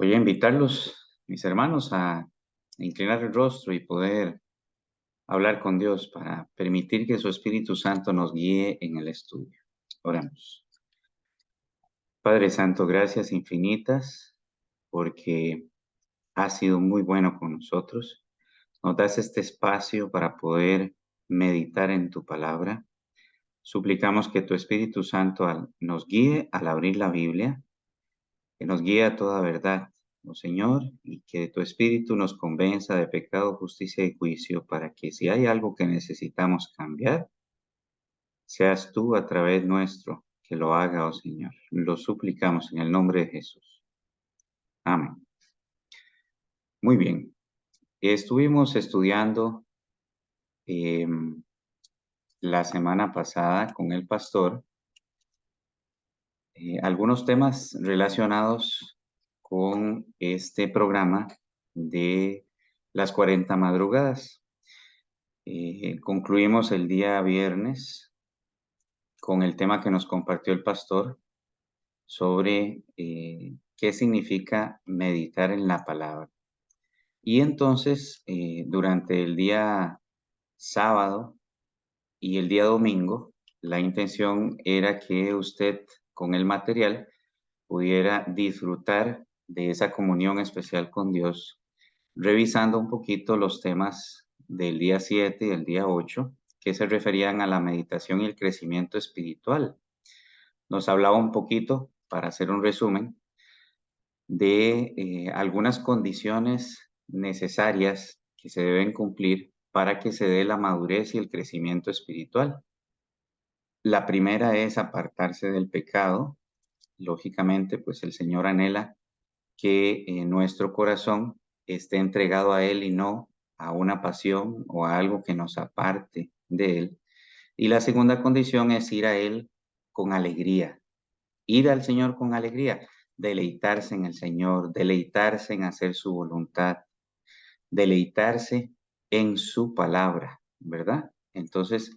Voy a invitarlos, mis hermanos, a inclinar el rostro y poder hablar con Dios para permitir que su Espíritu Santo nos guíe en el estudio. Oramos. Padre Santo, gracias infinitas porque has sido muy bueno con nosotros. Nos das este espacio para poder meditar en tu palabra. Suplicamos que tu Espíritu Santo nos guíe al abrir la Biblia, que nos guíe a toda verdad, oh Señor, y que tu Espíritu nos convenza de pecado, justicia y juicio, para que si hay algo que necesitamos cambiar, seas tú a través nuestro que lo haga, oh Señor. Lo suplicamos en el nombre de Jesús. Amén. Muy bien. Estuvimos estudiando la semana pasada con el pastor algunos temas relacionados con este programa de las 40 madrugadas. Concluimos el día viernes con el tema que nos compartió el pastor sobre qué significa meditar en la palabra. Y entonces, durante el día sábado y el día domingo, la intención era que usted con el material pudiera disfrutar de esa comunión especial con Dios, revisando un poquito los temas del día 7 y el día 8 que se referían a la meditación y el crecimiento espiritual. Nos hablaba un poquito, para hacer un resumen, de algunas condiciones necesarias que se deben cumplir para que se dé la madurez y el crecimiento espiritual. La primera es apartarse del pecado. Lógicamente, pues el Señor anhela que nuestro corazón esté entregado a Él y no a una pasión o a algo que nos aparte de Él. Y la segunda condición es ir a Él con alegría, ir al Señor con alegría, deleitarse en el Señor, deleitarse en hacer su voluntad, deleitarse en su palabra, ¿verdad? Entonces,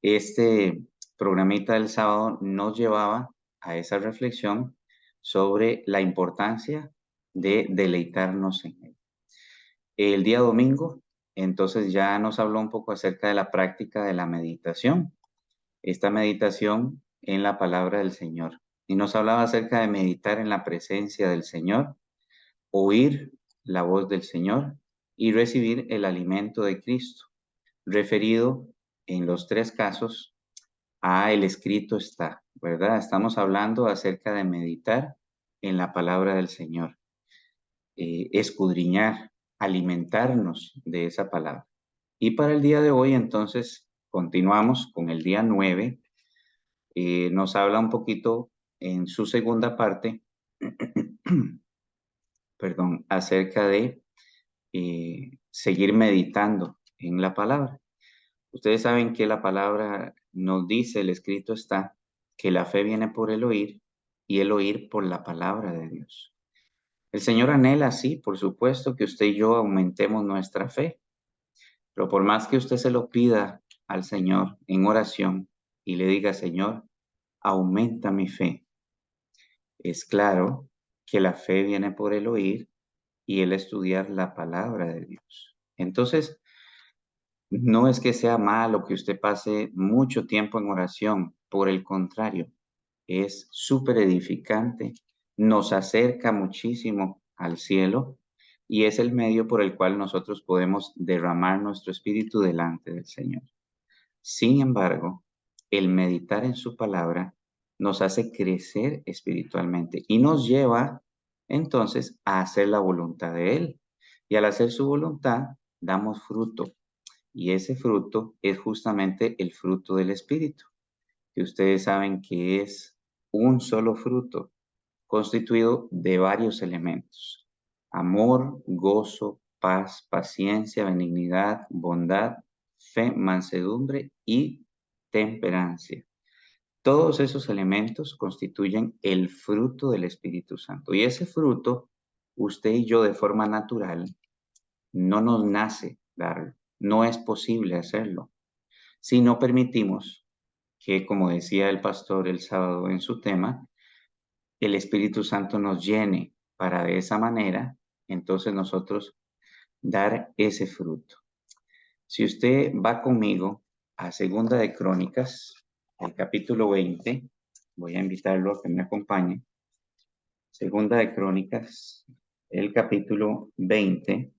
este programita del sábado nos llevaba a esa reflexión sobre la importancia de deleitarnos en Él. El día domingo, entonces ya nos habló un poco acerca de la práctica de la meditación, esta meditación en la palabra del Señor. Y nos hablaba acerca de meditar en la presencia del Señor, oír la voz del Señor y recibir el alimento de Cristo, referido en los tres casos el escrito está, ¿verdad? Estamos hablando acerca de meditar en la palabra del Señor, escudriñar, alimentarnos de esa palabra. Y para el día de hoy, entonces, continuamos con el día 9. Nos habla un poquito en su segunda parte, perdón, acerca de seguir meditando en la palabra. Ustedes saben que la palabra nos dice, el escrito está, que la fe viene por el oír y el oír por la palabra de Dios. El Señor anhela, sí, por supuesto, que usted y yo aumentemos nuestra fe, pero por más que usted se lo pida al Señor en oración y le diga, Señor, aumenta mi fe, es claro que la fe viene por el oír y el estudiar la palabra de Dios. Entonces, no es que sea malo que usted pase mucho tiempo en oración, por el contrario, es súper edificante, nos acerca muchísimo al cielo y es el medio por el cual nosotros podemos derramar nuestro espíritu delante del Señor. Sin embargo, el meditar en su palabra nos hace crecer espiritualmente y nos lleva entonces a hacer la voluntad de Él. Y al hacer su voluntad, damos fruto. Y ese fruto es justamente el fruto del Espíritu, que ustedes saben que es un solo fruto, constituido de varios elementos: amor, gozo, paz, paciencia, benignidad, bondad, fe, mansedumbre y temperancia. Todos esos elementos constituyen el fruto del Espíritu Santo. Y ese fruto, usted y yo de forma natural, no nos nace darlo. No es posible hacerlo si no permitimos que, como decía el pastor el sábado en su tema, el Espíritu Santo nos llene para de esa manera, entonces nosotros dar ese fruto. Si usted va conmigo a Segunda de Crónicas, el capítulo 20, voy a invitarlo a que me acompañe. Segunda de Crónicas, el capítulo 20,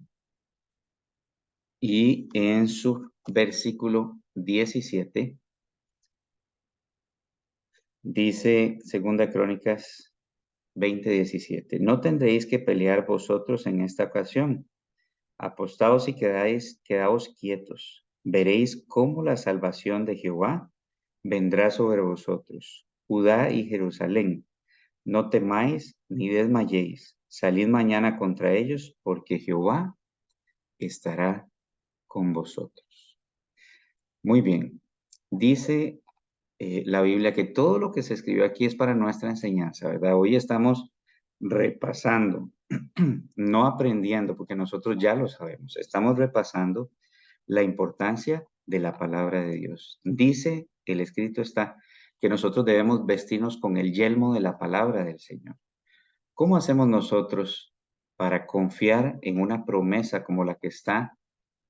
y en su versículo 17, dice Segunda Crónicas 20:17, no tendréis que pelear vosotros en esta ocasión. Apostaos y quedaos quietos. Veréis cómo la salvación de Jehová vendrá sobre vosotros. Judá y Jerusalén, no temáis ni desmayéis. Salid mañana contra ellos, porque Jehová estará con vosotros. Muy bien. Dice la Biblia que todo lo que se escribió aquí es para nuestra enseñanza, ¿verdad? Hoy estamos repasando, no aprendiendo, porque nosotros ya lo sabemos. Estamos repasando la importancia de la palabra de Dios. Dice, el escrito está, que nosotros debemos vestirnos con el yelmo de la palabra del Señor. ¿Cómo hacemos nosotros para confiar en una promesa como la que está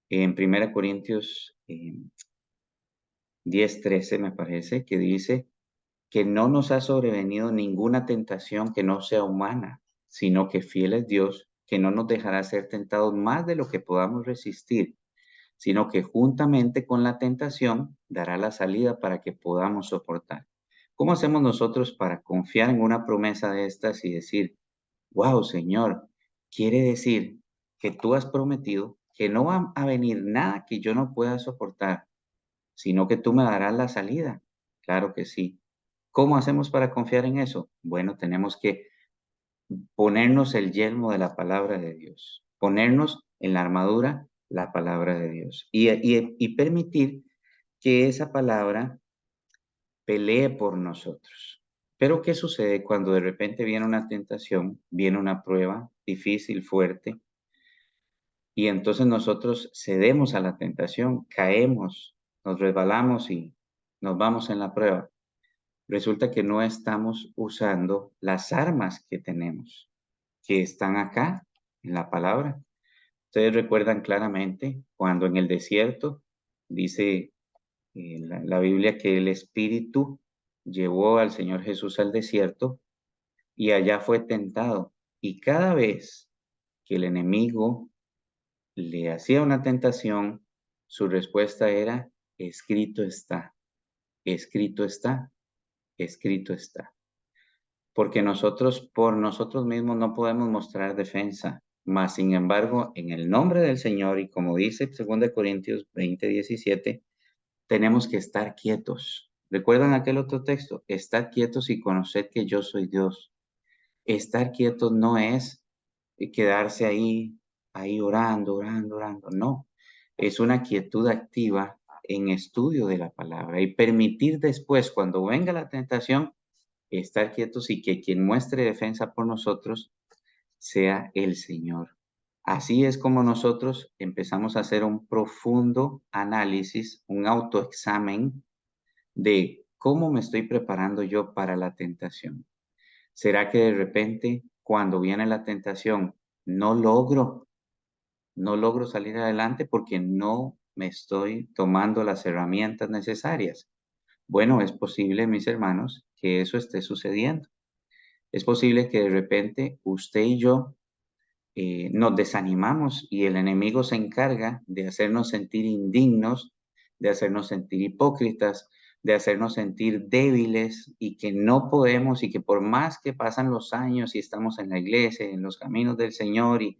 en 1 Corintios 10:13, me parece, que dice que no nos ha sobrevenido ninguna tentación que no sea humana, sino que fiel es Dios, que no nos dejará ser tentados más de lo que podamos resistir, sino que juntamente con la tentación dará la salida para que podamos soportar. ¿Cómo hacemos nosotros para confiar en una promesa de estas y decir, wow, Señor, quiere decir que tú has prometido que no va a venir nada que yo no pueda soportar, sino que tú me darás la salida? Claro que sí. ¿Cómo hacemos para confiar en eso? Bueno, tenemos que ponernos el yelmo de la palabra de Dios, ponernos en la armadura la palabra de Dios y permitir que esa palabra pelee por nosotros. Pero ¿qué sucede cuando de repente viene una tentación, viene una prueba difícil, fuerte, y entonces nosotros cedemos a la tentación, caemos, nos resbalamos y nos vamos en la prueba? Resulta que no estamos usando las armas que tenemos, que están acá en la palabra. Ustedes recuerdan claramente cuando en el desierto dice la Biblia que el Espíritu llevó al Señor Jesús al desierto y allá fue tentado. Y cada vez que el enemigo le hacía una tentación, su respuesta era, escrito está, escrito está, escrito está. Porque nosotros por nosotros mismos no podemos mostrar defensa, mas sin embargo, en el nombre del Señor, y como dice 2 Corintios 20:17, tenemos que estar quietos. ¿Recuerdan aquel otro texto? Estad quietos y conoced que yo soy Dios. Estar quietos no es quedarse ahí orando, orando, orando. No, es una quietud activa en estudio de la palabra y permitir después, cuando venga la tentación, estar quietos y que quien muestre defensa por nosotros sea el Señor. Así es como nosotros empezamos a hacer un profundo análisis, un autoexamen de cómo me estoy preparando yo para la tentación. ¿Será que de repente cuando viene la tentación no logro, no logro salir adelante porque no me estoy tomando las herramientas necesarias? Bueno, es posible, mis hermanos, que eso esté sucediendo. Es posible que de repente usted y yo nos desanimamos y el enemigo se encarga de hacernos sentir indignos, de hacernos sentir hipócritas, de hacernos sentir débiles y que no podemos y que por más que pasan los años y estamos en la iglesia, en los caminos del Señor y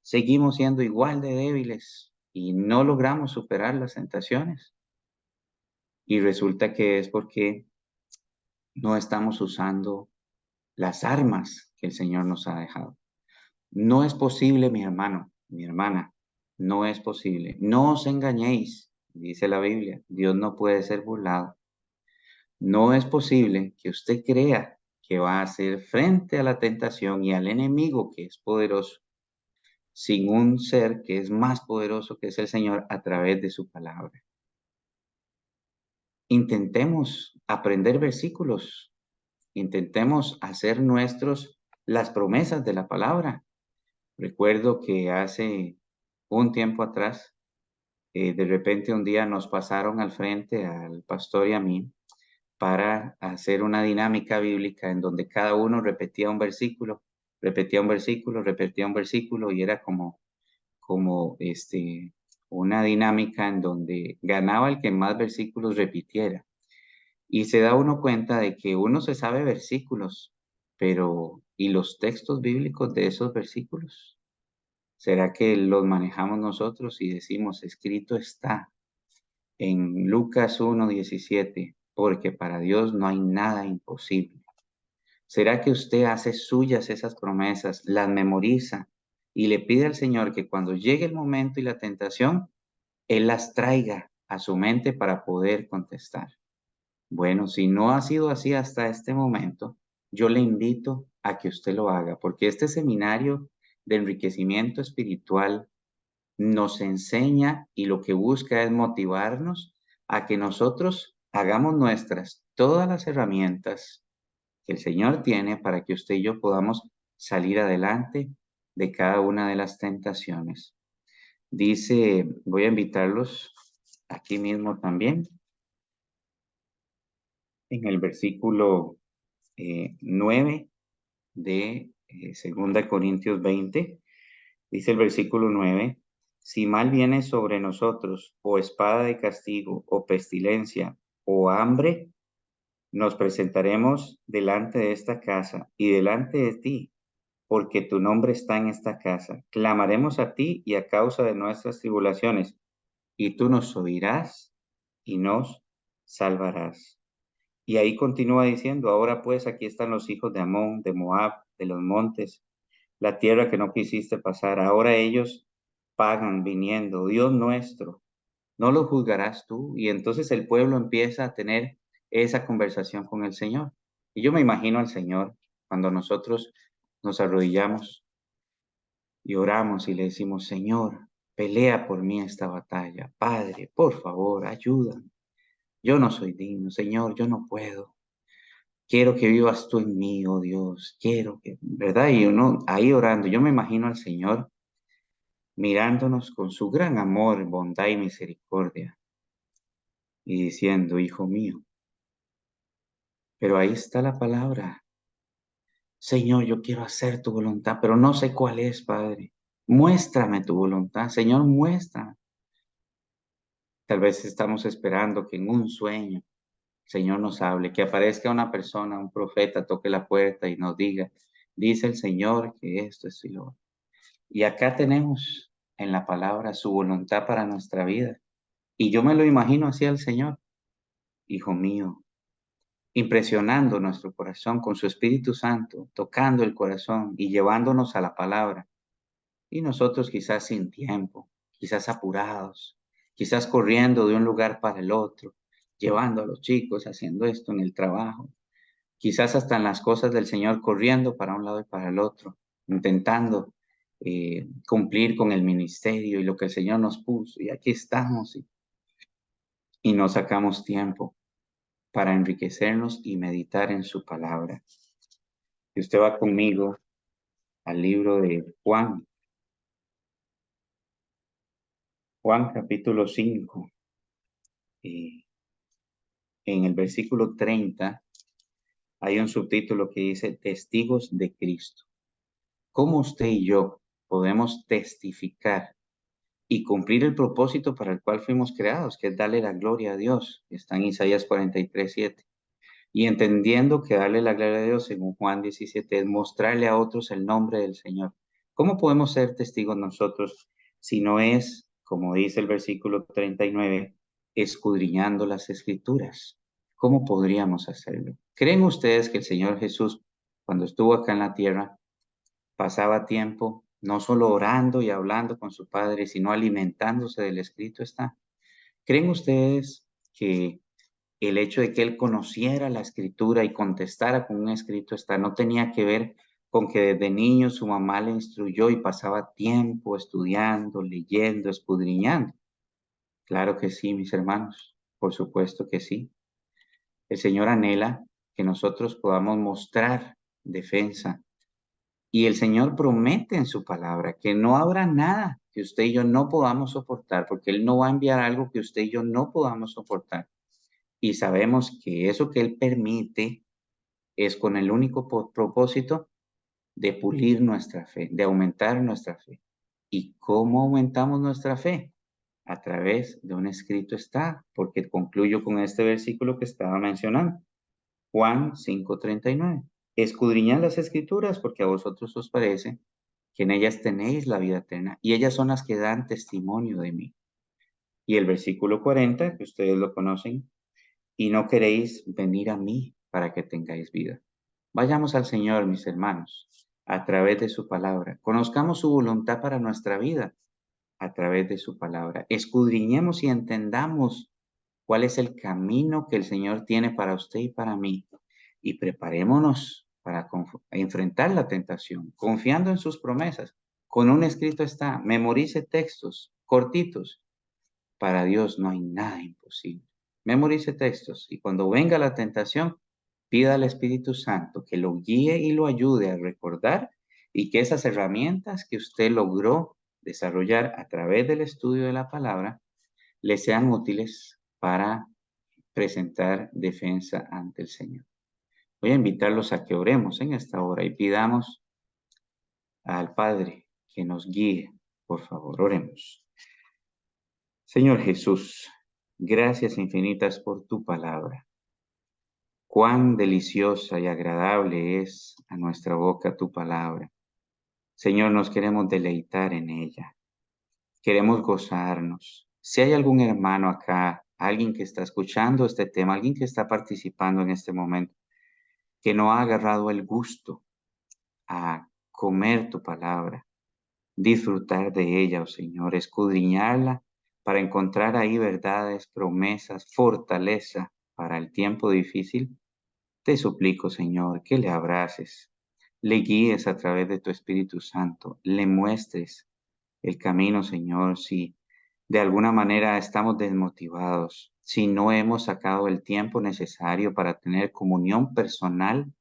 seguimos siendo igual de débiles y no logramos superar las tentaciones. Y resulta que es porque no estamos usando las armas que el Señor nos ha dejado. No es posible, mi hermano, mi hermana, no es posible. No os engañéis, dice la Biblia. Dios no puede ser burlado. No es posible que usted crea que va a hacer frente a la tentación y al enemigo que es poderoso, sin un ser que es más poderoso que es el Señor a través de su palabra. Intentemos aprender versículos. Intentemos hacer nuestros las promesas de la palabra. Recuerdo que hace un tiempo atrás, de repente un día nos pasaron al frente al pastor y a mí para hacer una dinámica bíblica en donde cada uno repetía un versículo, repetía un versículo, repetía un versículo y era como una dinámica en donde ganaba el que más versículos repitiera. Y se da uno cuenta de que uno se sabe versículos, pero ¿y los textos bíblicos de esos versículos? ¿Será que los manejamos nosotros y decimos, escrito está en Lucas 1:17, porque para Dios no hay nada imposible? ¿Será que usted hace suyas esas promesas, las memoriza y le pide al Señor que cuando llegue el momento y la tentación, Él las traiga a su mente para poder contestar? Bueno, si no ha sido así hasta este momento, yo le invito a que usted lo haga, porque este seminario de enriquecimiento espiritual nos enseña y lo que busca es motivarnos a que nosotros hagamos nuestras todas las herramientas que el Señor tiene para que usted y yo podamos salir adelante de cada una de las tentaciones. Dice, voy a invitarlos aquí mismo también, en el versículo 9 de 2 Corintios 20, dice el versículo 9: si mal viene sobre nosotros, o espada de castigo, o pestilencia, o hambre, nos presentaremos delante de esta casa y delante de ti, porque tu nombre está en esta casa. Clamaremos a ti y a causa de nuestras tribulaciones, y tú nos oirás y nos salvarás. Y ahí continúa diciendo, ahora pues aquí están los hijos de Amón, de Moab, de los montes, la tierra que no quisiste pasar. Ahora ellos pagan viniendo, Dios nuestro, ¿no lo juzgarás tú? Y entonces el pueblo empieza a tener esa conversación con el Señor. Y yo me imagino al Señor cuando nosotros nos arrodillamos y oramos y le decimos, Señor, pelea por mí esta batalla. Padre, por favor, ayúdame. Yo no soy digno, Señor, yo no puedo. Quiero que vivas tú en mí, oh Dios. Quiero que, ¿verdad? Y uno ahí orando, yo me imagino al Señor mirándonos con su gran amor, bondad y misericordia y diciendo, hijo mío, pero ahí está la palabra. Señor, yo quiero hacer tu voluntad, pero no sé cuál es, Padre. Muéstrame tu voluntad, Señor, muestra. Tal vez estamos esperando que en un sueño el Señor nos hable, que aparezca una persona, un profeta, toque la puerta y nos diga, dice el Señor que esto es y lo otro. Y acá tenemos en la palabra su voluntad para nuestra vida. Y yo me lo imagino así al Señor, hijo mío, impresionando nuestro corazón con su Espíritu Santo, tocando el corazón y llevándonos a la palabra. Y nosotros quizás sin tiempo, quizás apurados, quizás corriendo de un lugar para el otro, llevando a los chicos, haciendo esto en el trabajo, quizás hasta en las cosas del Señor, corriendo para un lado y para el otro, intentando cumplir con el ministerio y lo que el Señor nos puso. Y aquí estamos y no sacamos tiempo para enriquecernos y meditar en su palabra. Si usted va conmigo al libro de Juan, Juan capítulo 5, en el versículo 30, hay un subtítulo que dice Testigos de Cristo. ¿Cómo usted y yo podemos testificar y cumplir el propósito para el cual fuimos creados, que es darle la gloria a Dios? Está en Isaías 43:7. Y entendiendo que darle la gloria a Dios, según Juan 17, es mostrarle a otros el nombre del Señor. ¿Cómo podemos ser testigos nosotros si no es, como dice el versículo 39, escudriñando las Escrituras? ¿Cómo podríamos hacerlo? ¿Creen ustedes que el Señor Jesús, cuando estuvo acá en la tierra, pasaba tiempo no solo orando y hablando con su Padre, sino alimentándose del Escrito está? ¿Creen ustedes que el hecho de que él conociera la escritura y contestara con un escrito está no tenía que ver con que desde niño su mamá le instruyó y pasaba tiempo estudiando, leyendo, escudriñando? Claro que sí, mis hermanos, por supuesto que sí. El Señor anhela que nosotros podamos mostrar defensa Y el Señor promete en su palabra que no habrá nada que usted y yo no podamos soportar, porque Él no va a enviar algo que usted y yo no podamos soportar. Y sabemos que eso que Él permite es con el único propósito de pulir nuestra fe, de aumentar nuestra fe. ¿Y cómo aumentamos nuestra fe? A través de un escrito está, porque concluyo con este versículo que estaba mencionando. Juan 5:39. Escudriñad las escrituras porque a vosotros os parece que en ellas tenéis la vida eterna y ellas son las que dan testimonio de mí. Y el versículo 40, que ustedes lo conocen, y no queréis venir a mí para que tengáis vida. Vayamos al Señor, mis hermanos, a través de su palabra. Conozcamos su voluntad para nuestra vida a través de su palabra. Escudriñemos y entendamos cuál es el camino que el Señor tiene para usted y para mí. Y preparémonos para enfrentar la tentación, confiando en sus promesas. Con un escrito está, memorice textos cortitos. Para Dios no hay nada imposible. Memorice textos y cuando venga la tentación, pida al Espíritu Santo que lo guíe y lo ayude a recordar y que esas herramientas que usted logró desarrollar a través del estudio de la palabra le sean útiles para presentar defensa ante el Señor. Voy a invitarlos a que oremos en esta hora y pidamos al Padre que nos guíe. Por favor, oremos. Señor Jesús, gracias infinitas por tu palabra. Cuán deliciosa y agradable es a nuestra boca tu palabra. Señor, nos queremos deleitar en ella. Queremos gozarnos. Si hay algún hermano acá, alguien que está escuchando este tema, alguien que está participando en este momento, que no ha agarrado el gusto a comer tu palabra, disfrutar de ella, oh Señor, escudriñarla para encontrar ahí verdades, promesas, fortaleza para el tiempo difícil, te suplico, Señor, que le abraces, le guíes a través de tu Espíritu Santo, le muestres el camino, Señor, si de alguna manera estamos desmotivados, si no hemos sacado el tiempo necesario para tener comunión personal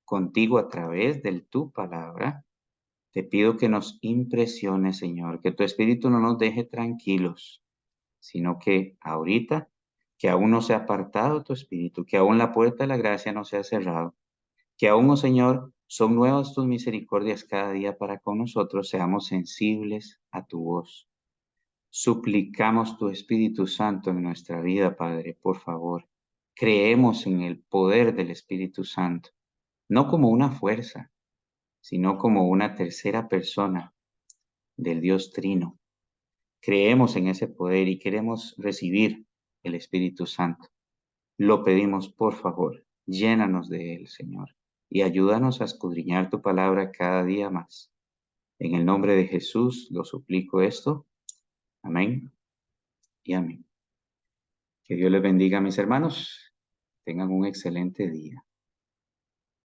contigo a través de tu palabra, te pido que nos impresiones, Señor, que tu Espíritu no nos deje tranquilos, sino que ahorita, que aún no se ha apartado tu Espíritu, que aún la puerta de la gracia no se ha cerrado, que aún, oh Señor, son nuevas tus misericordias cada día para con nosotros, seamos sensibles a tu voz. Suplicamos tu Espíritu Santo en nuestra vida, Padre, por favor. Creemos en el poder del Espíritu Santo, no como una fuerza, sino como una tercera persona del Dios Trino. Creemos en ese poder y queremos recibir el Espíritu Santo. Lo pedimos, por favor, llénanos de él, Señor, y ayúdanos a escudriñar tu palabra cada día más. En el nombre de Jesús lo suplico esto. Amén y amén. Que Dios les bendiga, mis hermanos. Tengan un excelente día.